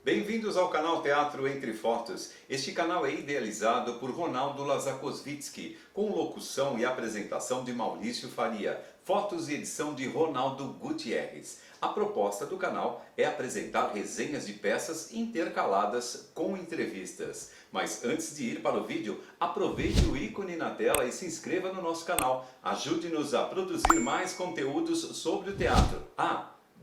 Bem-vindos ao canal Teatro Entre Fotos. Este canal é idealizado por Ronaldo Lazakowicz, com locução e apresentação de Maurício Faria, fotos e edição de Ronaldo Gutierrez. A proposta do canal é apresentar resenhas de peças intercaladas com entrevistas. Mas antes de ir para o vídeo, aproveite o ícone na tela e se inscreva no nosso canal. Ajude-nos a produzir mais conteúdos sobre o teatro.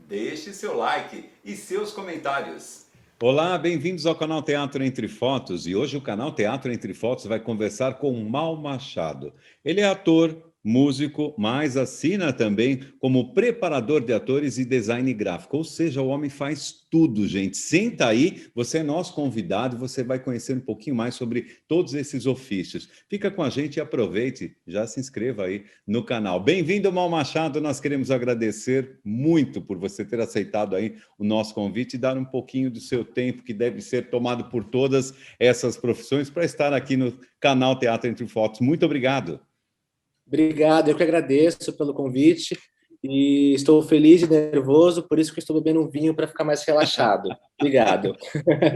Deixe seu like e seus comentários. Olá, bem-vindos ao canal Teatro Entre Fotos. E hoje o canal Teatro Entre Fotos vai conversar com Mal Machado. Ele é ator, músico, mas assina também como preparador de atores e design gráfico. Ou seja, o homem faz tudo, gente. Senta aí, você é nosso convidado, você vai conhecer um pouquinho mais sobre todos esses ofícios. Fica com a gente e aproveite, já se inscreva aí no canal. Bem-vindo, Mal Machado, nós queremos agradecer muito por você ter aceitado aí o nosso convite e dar um pouquinho do seu tempo, que deve ser tomado por todas essas profissões, para estar aqui no canal Teatro Entre Fotos. Muito obrigado. Obrigado, eu que agradeço pelo convite e estou feliz e nervoso, por isso que estou bebendo um vinho para ficar mais relaxado. Obrigado.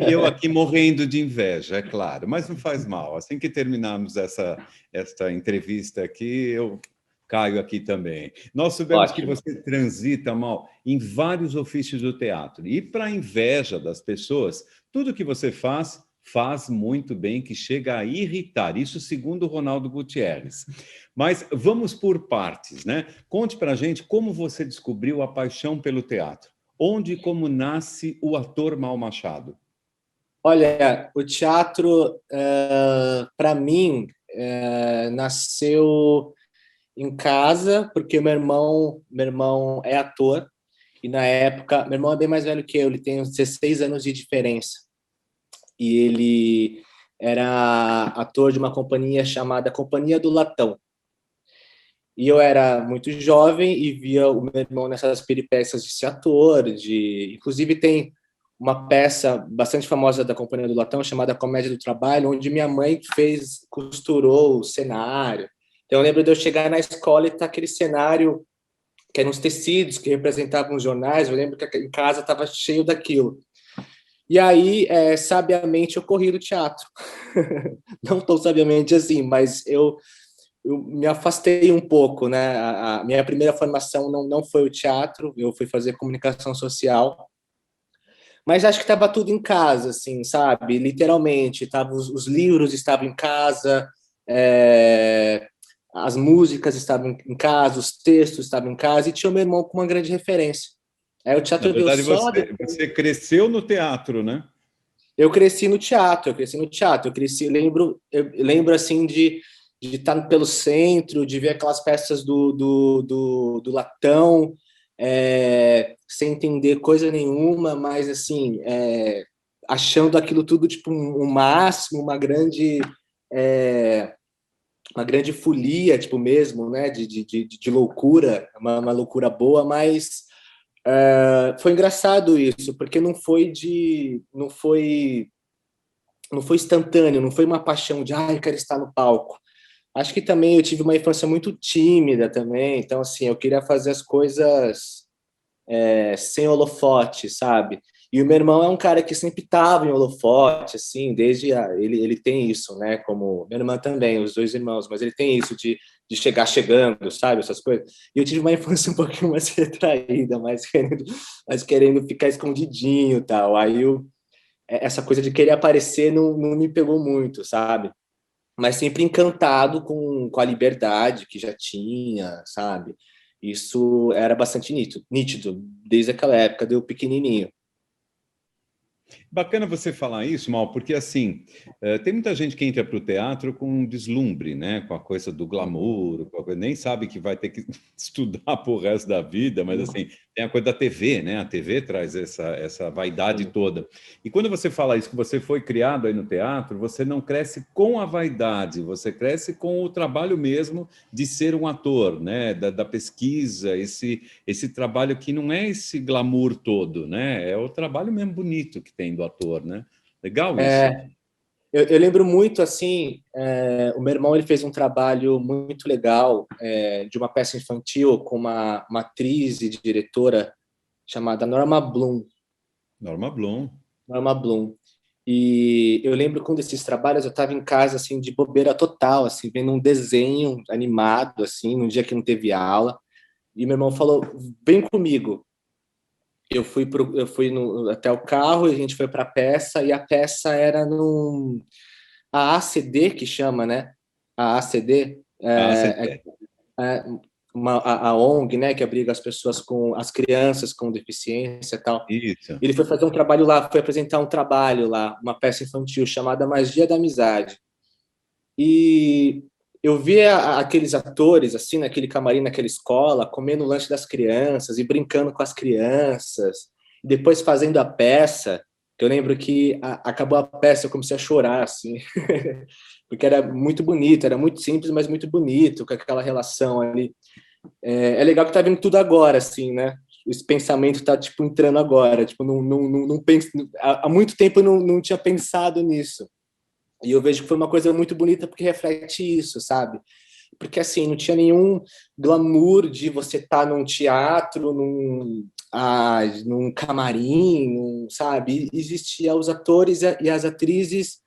E eu aqui morrendo de inveja, é claro, mas não faz mal. Assim que terminarmos esta entrevista aqui, eu caio aqui também. Nós sabemos que você transita, Mal, em vários ofícios do teatro. E para a inveja das pessoas, tudo que você faz muito bem, que chega a irritar. Isso segundo o Ronaldo Gutierrez. Mas vamos por partes, né? Conte para a gente como você descobriu a paixão pelo teatro. Onde e como nasce o ator Mal Machado? Olha, o teatro, para mim, nasceu em casa, porque meu irmão é ator, e na época, meu irmão é bem mais velho que eu, ele tem uns 16 anos de diferença, e ele era ator de uma companhia chamada Companhia do Latão. E eu era muito jovem e via o meu irmão nessas peripécias de ser ator, inclusive tem uma peça bastante famosa da Companhia do Latão chamada Comédia do Trabalho, onde minha mãe costurou o cenário. Então eu lembro de eu chegar na escola e estar aquele cenário que eram os tecidos que representavam os jornais. Eu lembro que em casa estava cheio daquilo. E aí, sabiamente, eu corri do teatro. Não tão sabiamente assim, mas eu me afastei um pouco, né? A minha primeira formação não foi o teatro, eu fui fazer comunicação social, mas acho que estava tudo em casa, assim, sabe? Literalmente, os livros estavam em casa, as músicas estavam em casa, os textos estavam em casa, e tinha o meu irmão com uma grande referência. Aí o teatro Na verdade, veio só... você cresceu no teatro, né? Eu cresci no teatro, eu lembro assim de estar pelo centro, de ver aquelas peças do Latão, sem entender coisa nenhuma, mas assim, achando aquilo tudo tipo um máximo, uma grande folia, tipo mesmo, né, de loucura, uma loucura boa, mas foi engraçado isso, porque não foi instantâneo, não foi uma paixão de, eu quero estar no palco. Acho que também eu tive uma infância muito tímida também, então, assim, eu queria fazer as coisas sem holofote, sabe? E o meu irmão é um cara que sempre estava em holofote, assim, ele tem isso, né? Como minha irmã também, os dois irmãos, mas ele tem isso de chegar chegando, sabe? Essas coisas. E eu tive uma infância um pouquinho mais retraída, mais querendo ficar escondidinho e tal. Essa coisa de querer aparecer não me pegou muito, sabe? Mas sempre encantado com a liberdade que já tinha, sabe? Isso era bastante nítido desde aquela época, eu pequenininho. Bacana você falar isso, Mal, porque assim, tem muita gente que entra para o teatro com um deslumbre, né? Com a coisa do glamour, nem sabe que vai ter que estudar pro resto da vida, mas assim, tem a coisa da TV, né? A TV traz essa vaidade toda. E quando você fala isso, que você foi criado aí no teatro, você não cresce com a vaidade, você cresce com o trabalho mesmo de ser um ator, né? Da pesquisa, esse trabalho que não é esse glamour todo, né? É o trabalho mesmo bonito que tem do ator, né? Legal isso. Eu lembro muito, assim, o meu irmão ele fez um trabalho muito legal de uma peça infantil com uma atriz e diretora chamada Norma Bloom. Norma Bloom. Norma Bloom. E eu lembro que um desses trabalhos eu estava em casa, assim, de bobeira total, assim, vendo um desenho animado, assim, num dia que não teve aula. E meu irmão falou, vem comigo. Eu fui até o carro e a gente foi para a peça, e a peça era a ACD, que chama, né? A ACD Ah, é a ONG, né, que abriga as pessoas com as crianças com deficiência e tal. isso. Ele foi fazer um trabalho lá, foi apresentar um trabalho lá, uma peça infantil chamada Magia da Amizade. E eu via aqueles atores, assim, naquele camarim, naquela escola, comendo o lanche das crianças e brincando com as crianças. E depois fazendo a peça, eu lembro que acabou a peça, eu comecei a chorar, assim, porque era muito bonito, era muito simples, mas muito bonito, com aquela relação ali. É legal que tá vindo tudo agora, assim, né? Esse pensamento tá, tipo, entrando agora. Tipo, não penso, há muito tempo eu não tinha pensado nisso. E eu vejo que foi uma coisa muito bonita porque reflete isso, sabe? Porque, assim, não tinha nenhum glamour de você estar num teatro, num camarim, sabe? Existia os atores e as atrizes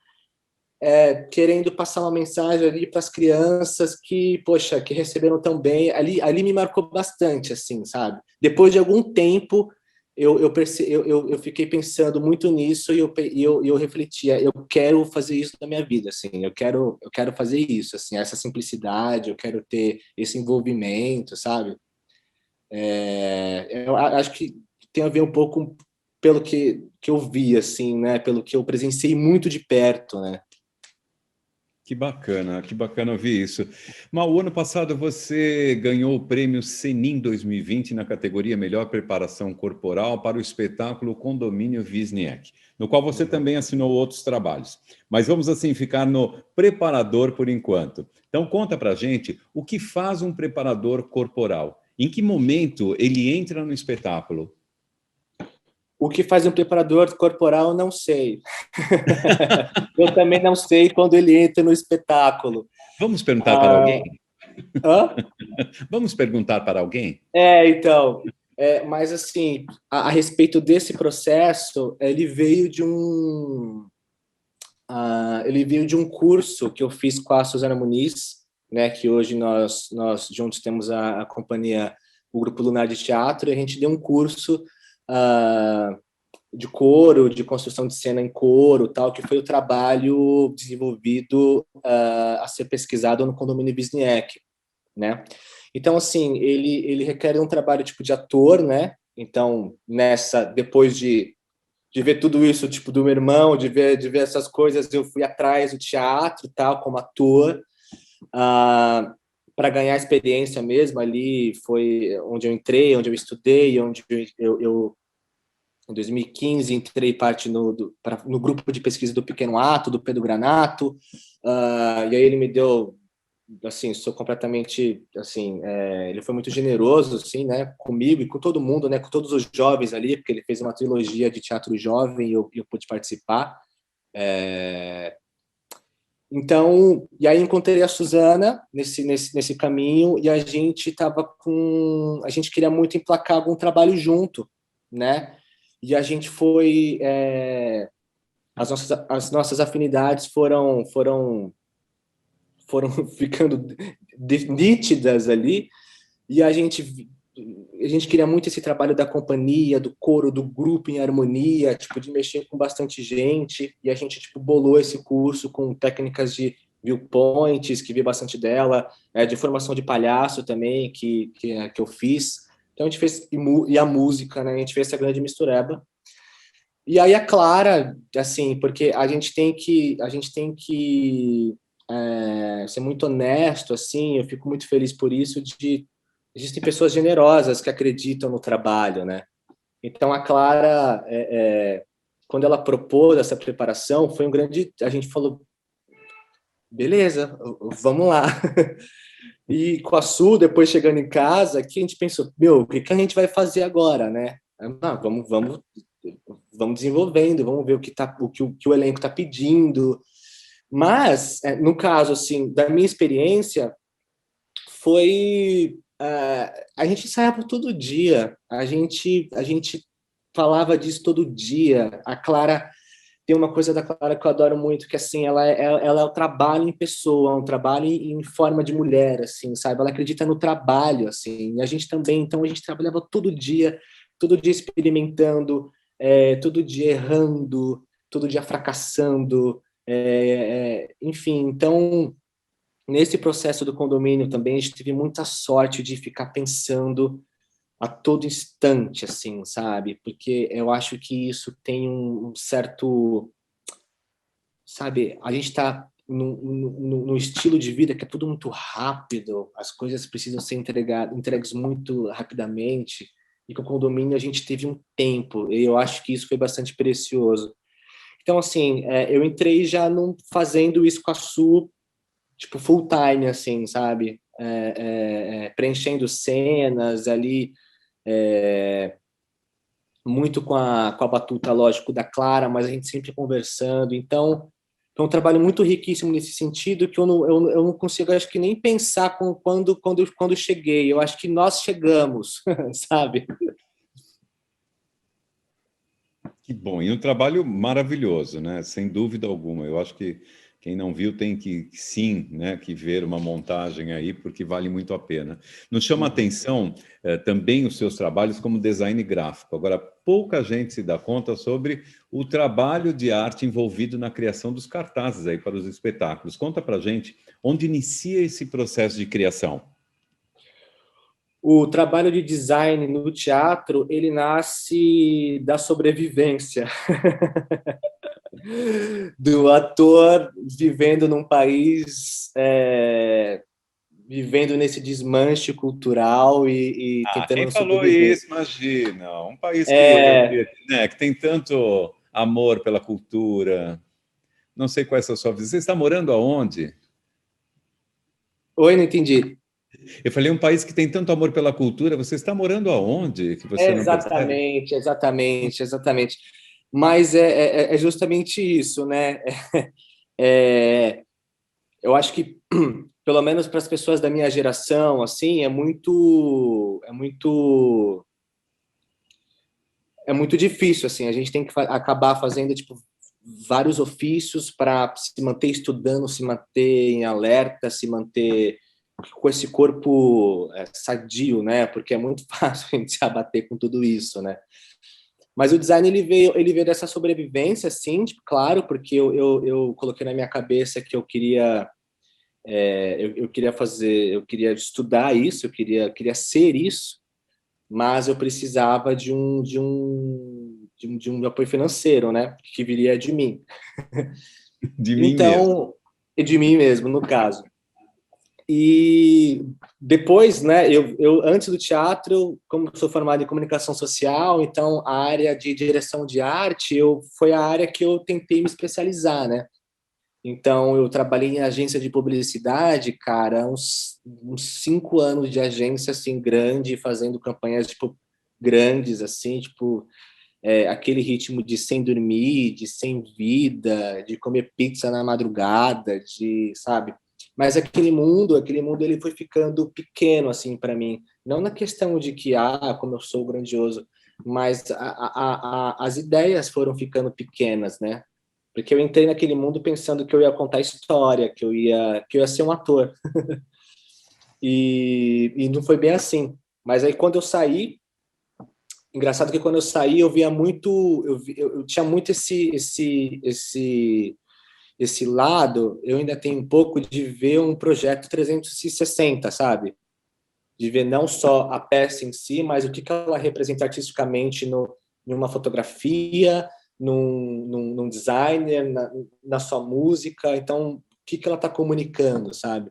querendo passar uma mensagem ali para as crianças que, poxa, que receberam tão bem. Ali me marcou bastante, assim, sabe? Depois de algum tempo, eu fiquei pensando muito nisso e eu refletia, eu quero fazer isso na minha vida, assim, eu quero fazer isso, assim, essa simplicidade, eu quero ter esse envolvimento, sabe? Eu acho que tem a ver um pouco pelo que eu vi, assim, né? Pelo que eu presenciei muito de perto, né? Que bacana ouvir isso. Mas o ano passado você ganhou o prêmio Senin 2020 na categoria Melhor Preparação Corporal para o espetáculo Condomínio Wisniewski, no qual você também assinou outros trabalhos. Mas vamos assim ficar no preparador por enquanto. Então conta pra gente o que faz um preparador corporal. Em que momento ele entra no espetáculo? O que faz um preparador corporal, não sei. Eu também não sei quando ele entra no espetáculo. Vamos perguntar para Ah, alguém? hã? Vamos perguntar para alguém? Então, mas assim, a respeito desse processo, ele veio de um curso que eu fiz com a Suzana Muniz, né, que hoje nós juntos temos a companhia, o Grupo Lunar de Teatro, e a gente deu um curso uh, de coro, de construção de cena em coro, tal, que foi o trabalho desenvolvido a ser pesquisado no condomínio Wisniewski, né? Então, assim, ele requer um trabalho tipo de ator, né? Então, depois de ver tudo isso, tipo, do meu irmão, de ver essas coisas, eu fui atrás do teatro, tal, como ator, para ganhar experiência mesmo. Ali foi onde eu entrei, onde eu estudei, onde eu em 2015 entrei parte no grupo de pesquisa do Pequeno Ato, do Pedro Granato, e aí ele me deu, assim, sou completamente, assim, ele foi muito generoso, assim, né, comigo e com todo mundo, né, com todos os jovens ali, porque ele fez uma trilogia de teatro jovem e eu pude participar. Então, e aí encontrei a Suzana nesse caminho e a gente queria muito emplacar algum trabalho junto, né? E a gente foi, as nossas afinidades foram ficando nítidas ali e a gente queria muito esse trabalho da companhia, do coro, do grupo em harmonia, tipo, de mexer com bastante gente, e a gente, tipo, bolou esse curso com técnicas de viewpoints, que vi bastante dela, de formação de palhaço também, que eu fiz. Então a gente fez, e a música, né, a gente fez essa grande mistureba. E aí a Clara, assim, porque a gente tem que ser muito honesto, assim, eu fico muito feliz por isso, existem pessoas generosas que acreditam no trabalho, né? Então a Clara, quando ela propôs essa preparação, foi um grande, a gente falou, beleza, vamos lá. E com a Su, depois chegando em casa, aqui a gente pensou, meu, o que a gente vai fazer agora, né? Vamos desenvolvendo, vamos ver o que o elenco está pedindo. Mas, no caso, assim, da minha experiência, foi... a gente ensaiava todo dia, a gente falava disso todo dia. A Clara, tem uma coisa da Clara que eu adoro muito, que assim, ela é o trabalho em pessoa, um trabalho em forma de mulher, assim, sabe? Ela acredita no trabalho, assim, e a gente também. Então a gente trabalhava todo dia experimentando, todo dia errando, todo dia fracassando, enfim. Então, nesse processo do condomínio também, a gente teve muita sorte de ficar pensando a todo instante, assim, sabe? Porque eu acho que isso tem um certo, sabe? A gente está no estilo de vida que é tudo muito rápido, as coisas precisam ser entregues muito rapidamente, e com o condomínio a gente teve um tempo, e eu acho que isso foi bastante precioso. Então, assim, eu entrei já fazendo isso com a Su, tipo, full time, assim, sabe? Preenchendo cenas ali, muito com a batuta, lógico, da Clara, mas a gente sempre conversando. Então, é um trabalho muito riquíssimo nesse sentido, que eu não consigo, acho que, nem pensar quando cheguei. Eu acho que nós chegamos, sabe? Que bom, e um trabalho maravilhoso, né? Sem dúvida alguma. Eu acho que quem não viu tem que sim, né, que ver uma montagem aí, porque vale muito a pena. Nos chama a atenção também os seus trabalhos como design gráfico. Agora, pouca gente se dá conta sobre o trabalho de arte envolvido na criação dos cartazes aí para os espetáculos. Conta para gente onde inicia esse processo de criação. O trabalho de design no teatro, ele nasce da sobrevivência. Do ator vivendo num país, vivendo nesse desmanche cultural e Ah, quem tentando falou sobreviver. isso? Imagina, um país É... né, que tem tanto amor pela cultura. Não sei qual é a sua visão. Você está morando aonde? Oi, não entendi. Eu falei, um país que tem tanto amor pela cultura, você está morando aonde? Que você não percebe? Exatamente. Mas é justamente isso, né? É, eu acho que, pelo menos para as pessoas da minha geração, assim, é muito difícil, assim. A gente tem que acabar fazendo tipo vários ofícios para se manter estudando, se manter em alerta, se manter com esse corpo sadio, né? Porque é muito fácil a gente se abater com tudo isso, né? Mas o design ele veio dessa sobrevivência, sim, tipo, claro, porque eu coloquei na minha cabeça que eu queria eu queria fazer, eu queria estudar isso, queria ser isso, mas eu precisava de um apoio financeiro, né? Que viria de mim. De mim mesmo. Então, e de mim mesmo, no caso. E depois, né, eu antes do teatro, como sou formado em comunicação social, então a área de direção de arte foi a área que eu tentei me especializar, né? Então eu trabalhei em agência de publicidade, cara, uns 5 anos de agência assim grande, fazendo campanhas tipo grandes assim, tipo aquele ritmo de sem dormir, de sem vida, de comer pizza na madrugada, de, sabe? Mas aquele mundo ele foi ficando pequeno assim para mim, não na questão de que como eu sou grandioso, mas as ideias foram ficando pequenas, né? Porque eu entrei naquele mundo pensando que eu ia contar história, que eu ia ser um ator. E não foi bem assim. Mas aí quando eu saí, engraçado que quando eu saí eu via muito, eu tinha muito esse lado, eu ainda tenho um pouco de ver um projeto 360, sabe? De ver não só a peça em si, mas o que ela representa artisticamente em uma fotografia, num designer, na sua música. Então, o que ela está comunicando, sabe?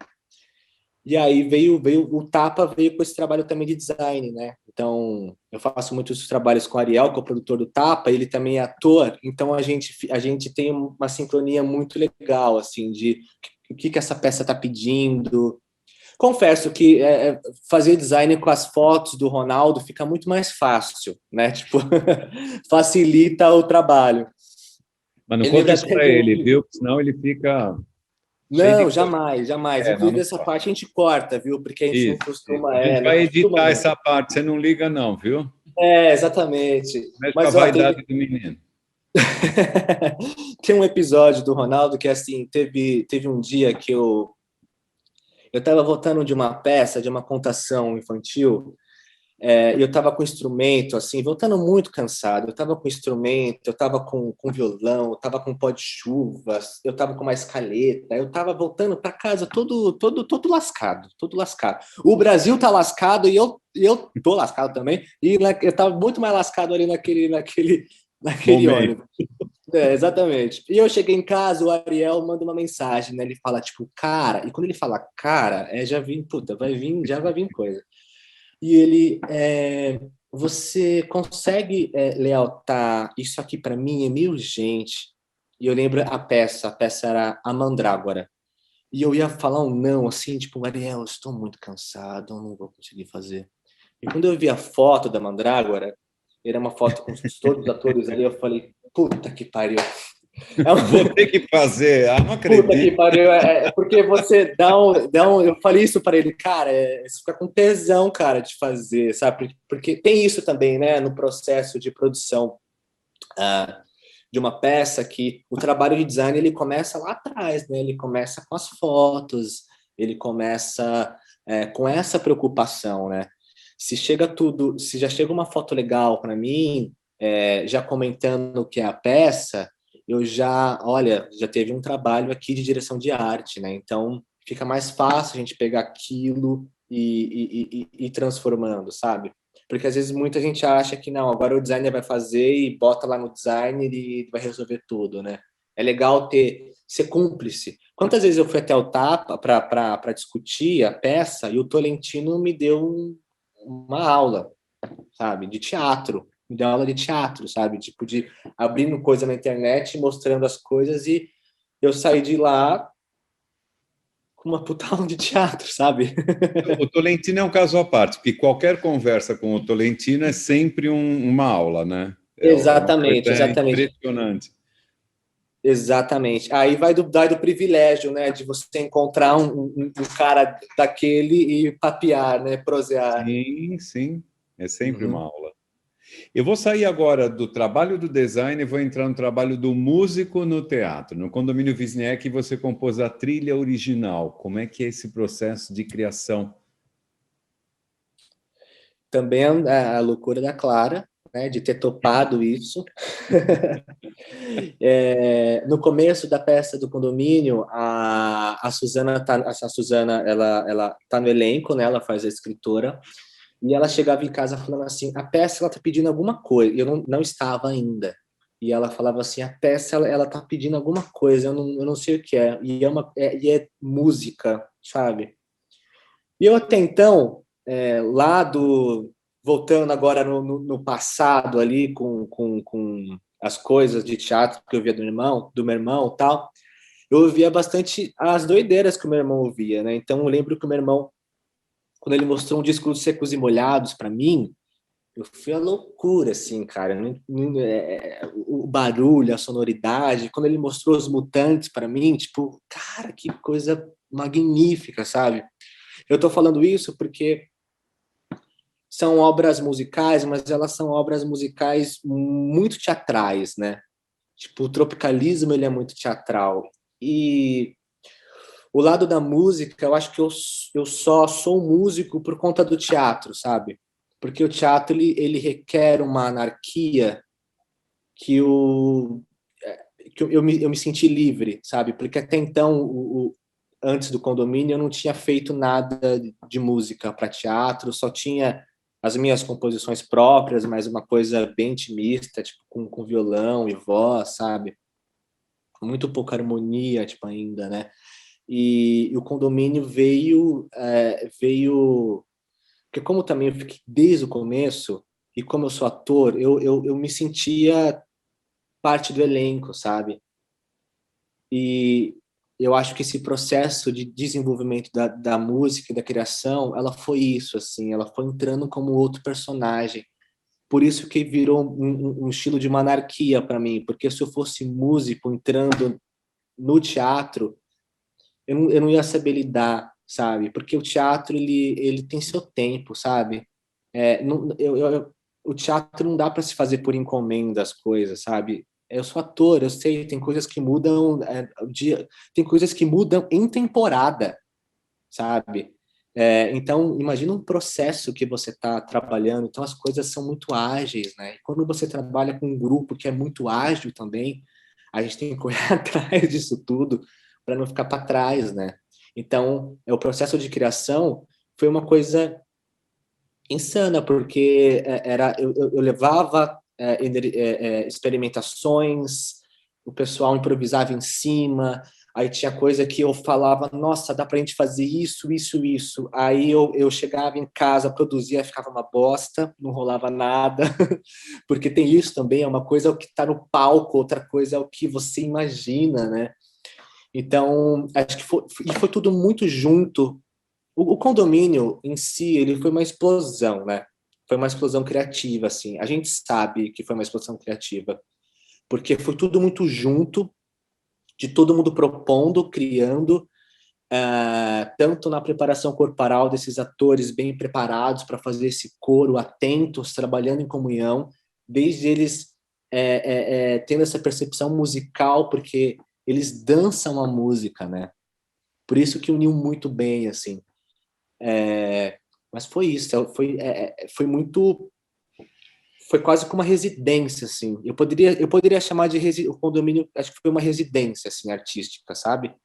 E aí veio o Tapa veio com esse trabalho também de design, né? Então, eu faço muitos trabalhos com o Ariel, que é o produtor do Tapa, ele também é ator, então a gente tem uma sincronia muito legal, assim, de o que essa peça está pedindo. Confesso que fazer design com as fotos do Ronaldo fica muito mais fácil, né? Tipo, facilita o trabalho. Mas não Ele conta ainda isso para teve ele, um... viu? Senão ele fica cheio de Não, coisa. jamais, jamais. É, não, Inclusive, não essa pode. parte a gente corta, viu? Porque a gente não Isso, isso. costuma, A gente não vai costuma editar muito. essa parte, você não liga não, viu? Exatamente. Mexe com a Mas, ó, vaidade do menino. tem um episódio do Ronaldo que, assim, teve um dia que eu estava voltando de uma peça, de uma contação infantil, e eu estava com instrumento, assim, voltando muito cansado. Eu estava com instrumento, eu estava com violão, eu estava com pó de chuva, eu estava com uma escaleta, eu estava voltando para casa todo lascado, todo lascado. O Brasil tá lascado e eu tô lascado também, e eu estava muito mais lascado ali naquele Momento. ônibus. Exatamente. E eu cheguei em casa, o Ariel manda uma mensagem, né? Ele fala, tipo, cara, e quando ele fala cara, já vim, puta, já vai vir coisa. E ele, você consegue lealtar isso aqui para mim? É meio urgente. E eu lembro a peça era A Mandrágora. E eu ia falar um não, assim, tipo, Ariel, eu estou muito cansado, eu não vou conseguir fazer. E quando eu vi a foto da Mandrágora, era uma foto com todos os atores ali, eu falei, puta que pariu. É uma... Vou ter que fazer, não Puta que acredito. pariu, porque você eu falei isso para ele, cara, você fica com tesão, cara, de fazer, sabe? Porque tem isso também, né, no processo de produção de uma peça, que o trabalho de design ele começa lá atrás, né? Ele começa com as fotos, ele começa com essa preocupação, né? Se já chega uma foto legal para mim, já comentando o que é a peça, olha, já teve um trabalho aqui de direção de arte, né? Então fica mais fácil a gente pegar aquilo e ir transformando, sabe? Porque às vezes muita gente acha que não, agora o designer vai fazer e bota lá no designer e vai resolver tudo, né? É legal ser cúmplice. Quantas vezes eu fui até o Tapa para discutir a peça e o Tolentino me deu uma aula, sabe, de teatro. Me deu aula de teatro, sabe? Tipo, de abrindo coisa na internet, mostrando as coisas e eu saí de lá com uma puta aula de teatro, sabe? O Tolentino é um caso à parte, porque qualquer conversa com o Tolentino é sempre uma aula, né? É uma Exatamente, coisa exatamente. impressionante. Exatamente. Aí vai do privilégio, né, de você encontrar um cara daquele e papear, né, prosear. Sim, sim, é sempre uma Uhum. aula. Eu vou sair agora do trabalho do design e vou entrar no trabalho do músico no teatro. No Condomínio Wisniewski, você compôs a trilha original. Como é que é esse processo de criação? Também a loucura da Clara, né, de ter topado isso. No começo da peça do condomínio, a Suzana ela tá no elenco, né, ela faz a escritora, e ela chegava em casa falando assim, a peça ela tá pedindo alguma coisa, e eu não estava ainda. E ela falava assim, a peça ela tá pedindo alguma coisa, eu não sei o que é, e é música, sabe? E eu até então, voltando agora no passado ali, com as coisas de teatro que eu via do meu irmão e tal, eu ouvia bastante as doideiras que o meu irmão ouvia, né? Então eu lembro que o meu irmão, quando ele mostrou um disco dos Secos e Molhados para mim, eu fui a loucura, assim, cara. O barulho, a sonoridade. Quando ele mostrou os Mutantes para mim, tipo, cara, que coisa magnífica, sabe? Eu tô falando isso porque são obras musicais, mas elas são obras musicais muito teatrais, né? Tipo, o tropicalismo, ele é muito teatral. E o lado da música, eu acho que eu só sou músico por conta do teatro, sabe? Porque o teatro, ele requer uma anarquia que, eu me senti livre, sabe? Porque até então, antes do condomínio, eu não tinha feito nada de música para teatro, só tinha as minhas composições próprias, mas uma coisa bem intimista, tipo, com violão e voz, sabe? Muito pouca harmonia, tipo, ainda, né? E o condomínio veio, porque como também eu fiquei desde o começo, e como eu sou ator, eu me sentia parte do elenco, sabe? E eu acho que esse processo de desenvolvimento da música e da criação, ela foi isso, assim, ela foi entrando como outro personagem. por isso que virou um estilo de monarquia para mim, porque se eu fosse músico entrando no teatro, eu não ia saber lidar, sabe? Porque o teatro, ele tem seu tempo, sabe? Não, o teatro não dá para se fazer por encomenda as coisas, sabe? Eu sou ator, eu sei, tem coisas que mudam, tem coisas que mudam em temporada, sabe? Então, imagina um processo que você está trabalhando, então as coisas são muito ágeis, né? E quando você trabalha com um grupo que é muito ágil também, a gente tem que correr atrás disso tudo para não ficar para trás, né? Então, o processo de criação foi uma coisa insana, porque eu levava experimentações, o pessoal improvisava em cima, aí tinha coisa que eu falava, nossa, dá pra gente fazer isso, isso, isso. Aí eu chegava em casa, produzia, ficava uma bosta, não rolava nada, porque tem isso também, é uma coisa é o que está no palco, outra coisa é o que você imagina, né? Então, acho que foi tudo muito junto. O condomínio em si, ele foi uma explosão, né? Foi uma explosão criativa, assim. A gente sabe que foi uma explosão criativa, porque foi tudo muito junto, de todo mundo propondo, criando, tanto na preparação corporal desses atores bem preparados para fazer esse coro, atentos, trabalhando em comunhão, desde eles tendo essa percepção musical, porque eles dançam a música, né? Por isso que uniu muito bem, assim. Mas foi isso, foi muito, foi quase como uma residência, assim. Eu poderia chamar de o condomínio, acho que foi uma residência, assim, artística, sabe?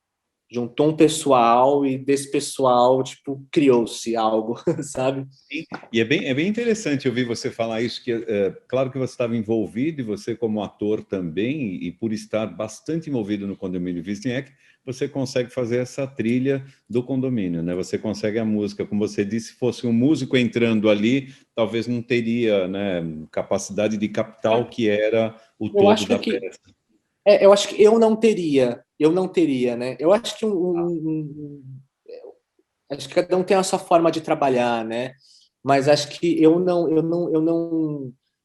Juntou um pessoal e desse pessoal, tipo, criou-se algo, sabe? E é bem interessante ouvir você falar isso, que claro que você estava envolvido, e você como ator também, e por estar bastante envolvido no condomínio Wisniewski, você consegue fazer essa trilha do condomínio, né? Você consegue a música, como você disse, se fosse um músico entrando ali, talvez não teria, né, capacidade de captar o que era o Eu todo acho da que peça. eu acho que eu não teria, né? Eu acho que acho que cada um tem a sua forma de trabalhar, né? Mas acho que eu não.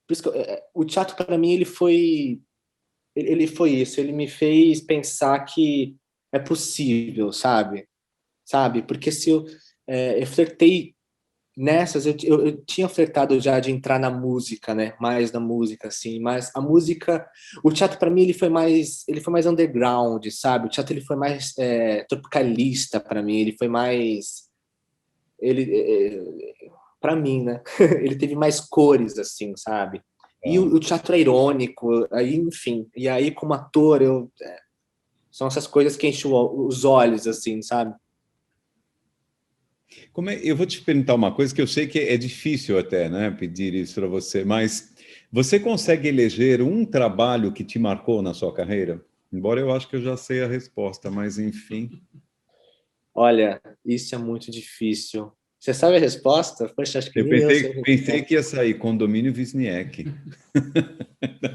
Por isso que o teatro para mim ele foi isso. Ele me fez pensar que é possível, sabe? Porque se eu flertei nessas, eu tinha flertado já de entrar na música, né? Mais na música, assim. Mas a música, o teatro para mim ele foi mais underground, sabe? O teatro ele foi mais tropicalista para mim. Ele foi mais, para mim, né? Ele teve mais cores, assim, sabe? E o teatro é irônico, aí, enfim. E aí, como ator, são essas coisas que enchem os olhos, assim, sabe? Eu vou te perguntar uma coisa que eu sei que é difícil até, né, pedir isso para você, mas você consegue eleger um trabalho que te marcou na sua carreira? Embora eu acho que eu já sei a resposta, mas enfim. Olha, isso é muito difícil. Você sabe a resposta? Poxa, acho que Eu nem eu sei a pensei resposta. que ia sair Condomínio Wisniewski.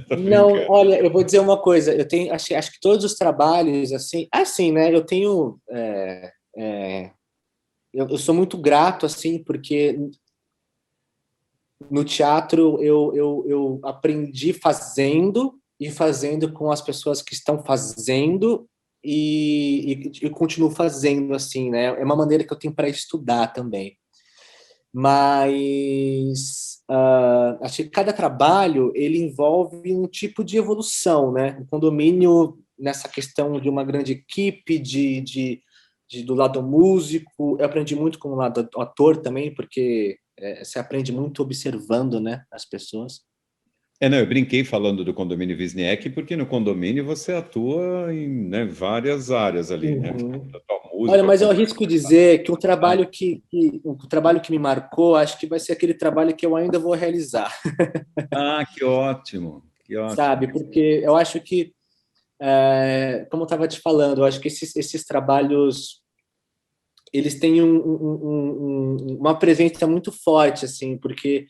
Tô Não, brincando. olha, eu vou dizer uma coisa. Eu tenho, acho que todos os trabalhos, assim, né? Eu tenho, eu sou muito grato, assim, porque no teatro eu aprendi fazendo e fazendo com as pessoas que estão fazendo e continuo fazendo, assim, né? É uma maneira que eu tenho para estudar também. Mas acho que cada trabalho ele envolve um tipo de evolução, né? O condomínio nessa questão de uma grande equipe, do lado músico, eu aprendi muito com o lado ator também, porque você aprende muito observando, né, as pessoas. Não, eu brinquei falando do Condomínio Wisniewski, porque no condomínio você atua em, né, várias áreas ali, né? Uhum. A tua Olha, música, mas eu como... arrisco dizer que o trabalho que me marcou, acho que vai ser aquele trabalho que eu ainda vou realizar, Ah, que ótimo, que ótimo. sabe? Porque eu acho que como eu estava te falando, eu acho que esses trabalhos eles têm uma presença muito forte, assim, porque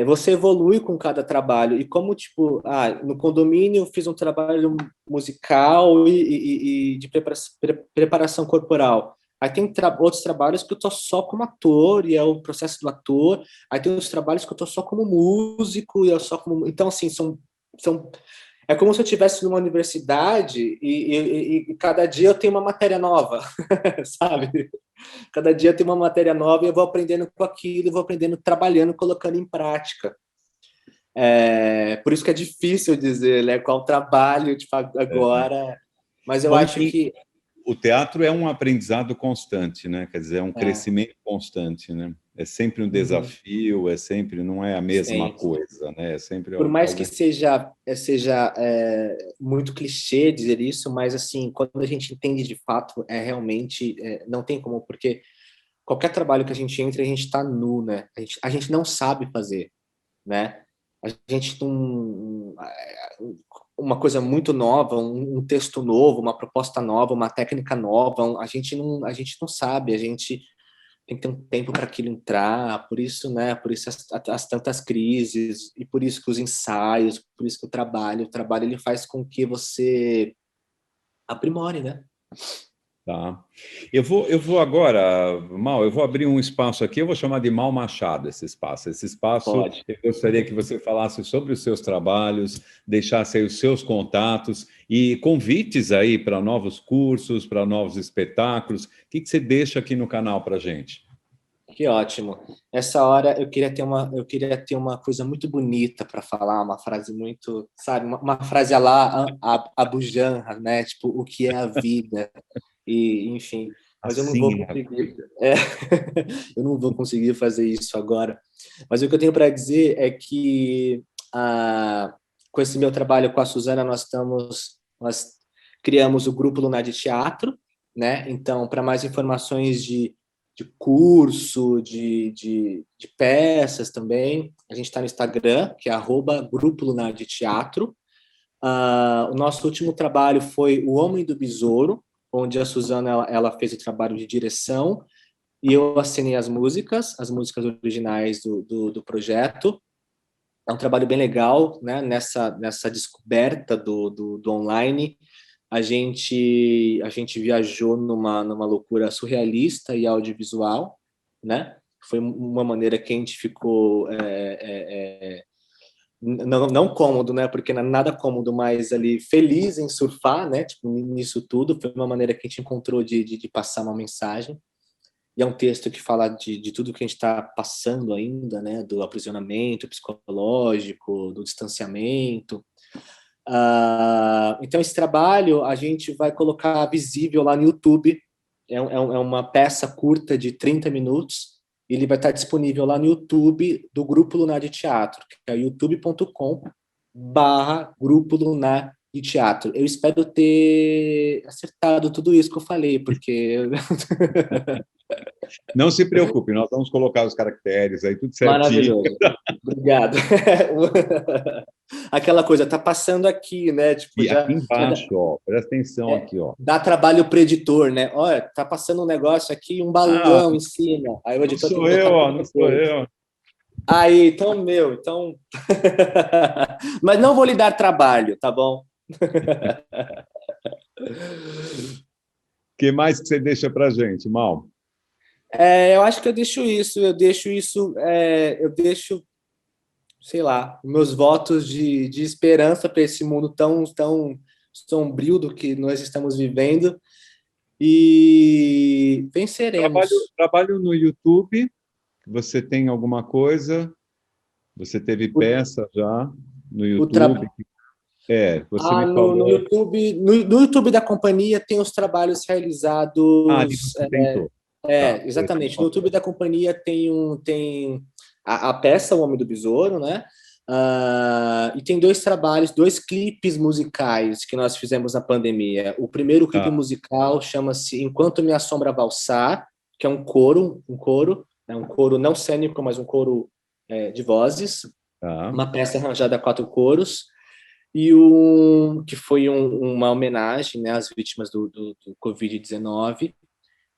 você evolui com cada trabalho. E como, tipo, no condomínio eu fiz um trabalho musical e de preparação corporal. Aí tem outros trabalhos que eu tô só como ator, e é o processo do ator. Aí tem outros trabalhos que eu tô só como músico, e eu só como... Então, assim, são... É como se eu estivesse numa universidade e cada dia eu tenho uma matéria nova, sabe? Cada dia tem uma matéria nova e eu vou aprendendo com aquilo, vou aprendendo trabalhando, colocando em prática. Por isso que é difícil dizer, né, qual trabalho, tipo, agora, mas eu Bom, acho que... o teatro é um aprendizado constante, né? Quer dizer, é um crescimento constante, né? É sempre um desafio, é sempre, não é a mesma Sim. coisa, né? É sempre Por mais algo... que seja muito clichê dizer isso, mas assim, quando a gente entende de fato, realmente não tem como, porque qualquer trabalho que a gente entra, a gente está nu, né? A gente não sabe fazer, né? A gente não... Uma coisa muito nova, um texto novo, uma proposta nova, uma técnica nova, a gente não sabe, a gente tem que ter um tempo para aquilo entrar, por isso, né? Por isso as tantas crises, e por isso que os ensaios, por isso que o trabalho ele faz com que você aprimore, né? Tá. Eu vou agora, Mal, eu vou abrir um espaço aqui, eu vou chamar de Mal Machado esse espaço. Esse espaço, Pode. eu gostaria que você falasse sobre os seus trabalhos, deixasse aí os seus contatos e convites aí para novos cursos, para novos espetáculos. O que você deixa aqui no canal para gente? Que ótimo. Essa hora eu queria ter uma coisa muito bonita para falar, uma frase muito, sabe, uma frase a lá Abu Janra, né? Tipo, o que é a vida? E, enfim, mas eu não vou Assim, conseguir. Eu não vou conseguir fazer isso agora. Mas o que eu tenho para dizer é que com esse meu trabalho com a Suzana, nós criamos o Grupo Lunar de Teatro, né? Então, para mais informações de curso, de peças também, a gente está no Instagram, que é @Grupo Lunar de Teatro. O nosso último trabalho foi O Homem do Besouro, onde a Suzana ela fez o trabalho de direção e eu assinei as músicas originais do projeto. É um trabalho bem legal, né? Nessa descoberta do online, a gente viajou numa loucura surrealista e audiovisual, né? Foi uma maneira que a gente ficou não cômodo, né? Porque não é nada cômodo, mas ali feliz em surfar, né? Tipo, nisso tudo foi uma maneira que a gente encontrou de passar uma mensagem. E é um texto que fala de tudo que a gente está passando ainda, né? Do aprisionamento psicológico, do distanciamento. Então esse trabalho a gente vai colocar visível lá no YouTube. É uma peça curta de 30 minutos. Ele vai estar disponível lá no YouTube do Grupo Lunar de Teatro, que é youtube.com/Grupo Lunar de Teatro. Eu espero ter acertado tudo isso que eu falei, porque... Não se preocupe, nós vamos colocar os caracteres aí, tudo certinho. Maravilhoso. Obrigado. Aquela coisa, tá passando aqui, né? Tipo, E aqui já embaixo, ó, presta atenção aqui, ó. dá trabalho para o editor, né? Olha, tá passando um negócio aqui, um Ah, balão em cima. Aí o não editor tem sou que botar eu, ó, pouca não sou coisa. eu. Aí, então. Mas não vou lhe dar trabalho, tá bom? O que mais que você deixa pra gente, Mal? Eu acho que eu deixo isso, sei lá, meus votos de esperança para esse mundo tão sombrio do que nós estamos vivendo e venceremos. Trabalho no YouTube, você tem alguma coisa? Você teve O, peça já no o tra... YouTube? Você me no falou. YouTube, no YouTube da companhia tem os trabalhos Ali realizados. você tentou. Tá, você me Exatamente. No falou. YouTube da companhia tem a peça O Homem do Besouro, né? E tem dois trabalhos, dois clipes musicais que nós fizemos na pandemia. O primeiro clipe Tá, musical chama-se Enquanto Minha Sombra Valsar, que é um coro, né? Um coro não cênico, mas um coro de vozes, tá. uma peça arranjada a 4 coros, e que foi uma homenagem, né, às vítimas do Covid-19.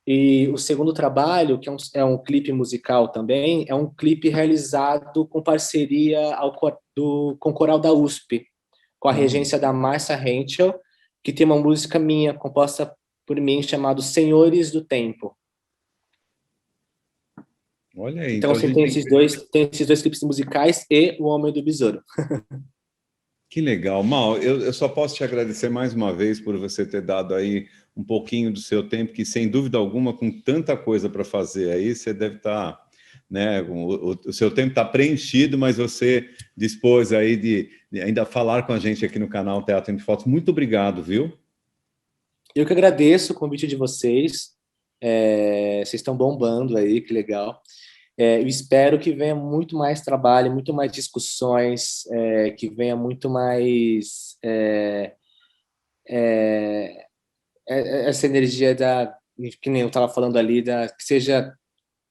E o segundo trabalho, que é um clipe musical também, é um clipe realizado com parceria com o Coral da USP, com a regência da Márcia Henschel, que tem uma música minha, composta por mim, chamado Senhores do Tempo. Olha aí. Então, assim, tem esses dois clipes musicais e O Homem do Besouro. Que legal. Mal, eu só posso te agradecer mais uma vez por você ter dado aí um pouquinho do seu tempo, que sem dúvida alguma, com tanta coisa para fazer aí, você deve estar, né, o seu tempo está preenchido, mas você dispôs aí de ainda falar com a gente aqui no canal Teatro Entre Fotos. Muito obrigado, viu? Eu que agradeço o convite de vocês. Vocês estão bombando aí, que legal. Eu espero que venha muito mais trabalho, muito mais discussões, que venha muito mais essa energia que nem eu estava falando ali, que seja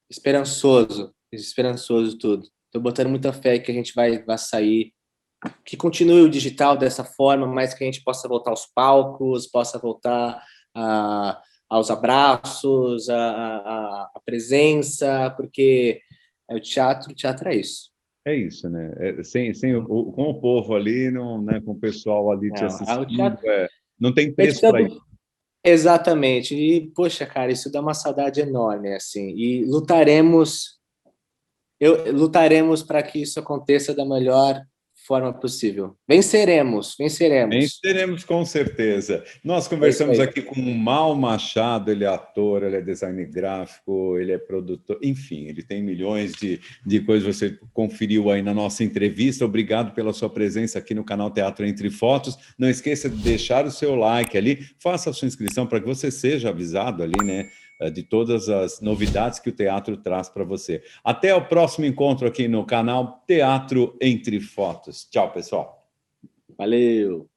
esperançoso tudo. Estou botando muita fé que a gente vai sair, que continue o digital dessa forma, mas que a gente possa voltar aos palcos, possa voltar aos abraços, a presença, porque o teatro é isso. É isso, né? Com o povo ali, não, né, com o pessoal ali te assistindo, não tem preço para isso. Exatamente. E, poxa, cara, isso dá uma saudade enorme, assim. E lutaremos para que isso aconteça da melhor forma possível. Venceremos. Venceremos, com certeza. Nós conversamos aqui com o Mal Machado, ele é ator, ele é designer gráfico, ele é produtor, enfim, ele tem milhões de coisas, você conferiu aí na nossa entrevista. Obrigado pela sua presença aqui no canal Teatro Entre Fotos. Não esqueça de deixar o seu like ali, faça a sua inscrição para que você seja avisado ali, né, de todas as novidades que o teatro traz para você. Até o próximo encontro aqui no canal Teatro Entre Fotos. Tchau, pessoal. Valeu!